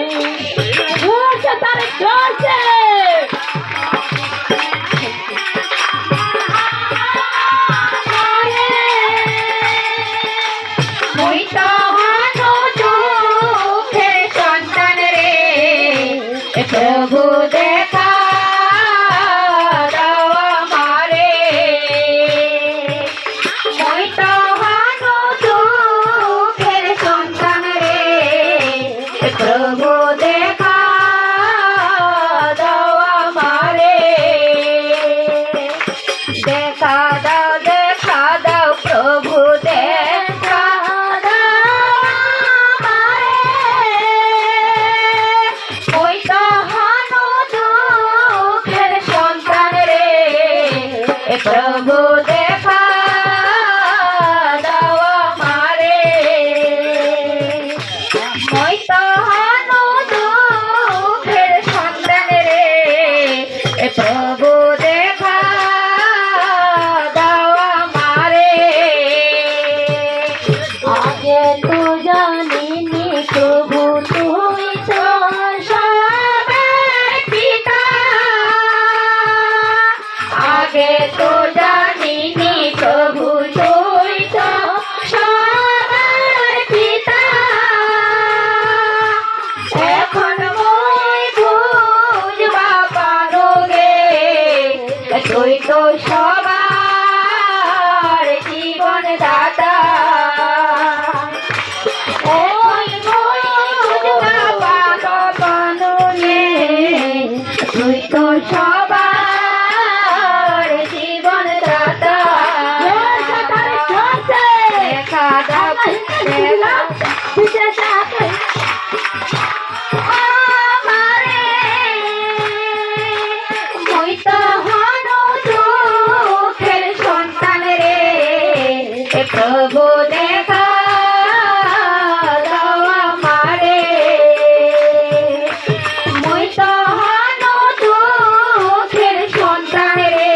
চলছে তার চলছে प्रभु देखा दाओ हमारे मैं तो हानो दुखेर सन्तान रे प्रभु देखा दाओ हमारे देखा दाओ प्रभु देखा प्रभु देखा दाओ हमारे मैं तो हानो दुखेर सन्तान रे प्रभु देखा दाओ हमारे आगे तो जानिनी प्रभु तुई तो सबेर पिता आगे तो जानिनी प्रभु तुई तो सबेर पिता एखन মই বুঝবা পারোগে তুই তো সবার জীবন দাতা ওই মই বুঝবা পারোগে তুই তো সবার জীবন দাতা দেখা দাও আমারে মই তো হানো দুঃখের সন্তান রে প্রভু দেখা দাও আমারে মই তো হানো দুঃখের সন্তান রে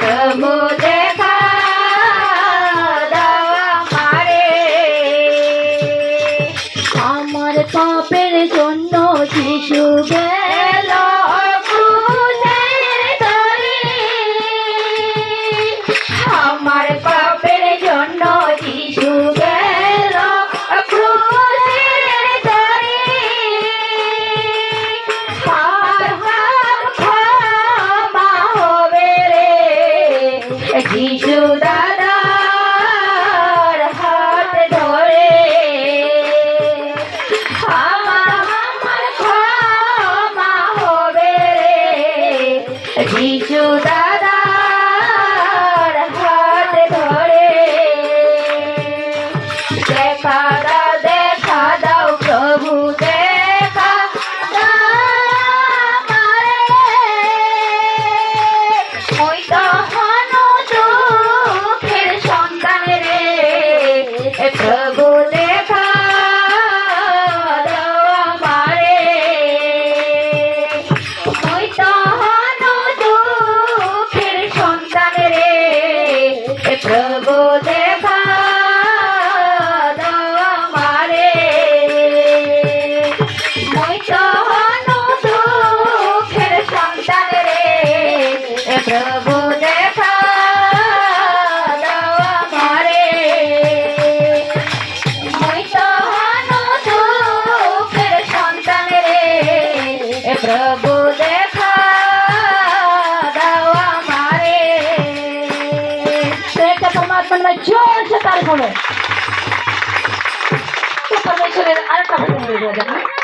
প্রভু দেখা দাও আমারে আমার পাপের জন্য যিশু গেল ক্রুশের তলে আমার পাপের জন্য যিশু গেল ক্রুশের তলে পার ক্ষমা হবে রে যিশু দাদার হাত ধরে আমার ক্ষমা হবে রে যিশু দাদার হাত ধরে দেখা দাও প্রভু দেখা আমারে মই তো হানো দুঃখের সন্তান রে প্রভু দেখা দাও আমারে মই তো হানো দুঃখের সন্তান রে প্রভু দেখা দাও আমারে মই তো হানো দুঃখের সন্তান রে প্রভু দেখা দাও আমারে মই তো হানো দুঃখের সন্তান রে প্রভু দেখা দাও আমারে परमात्मा में जोर से तारीफ हो परमेश्वर आरेकटा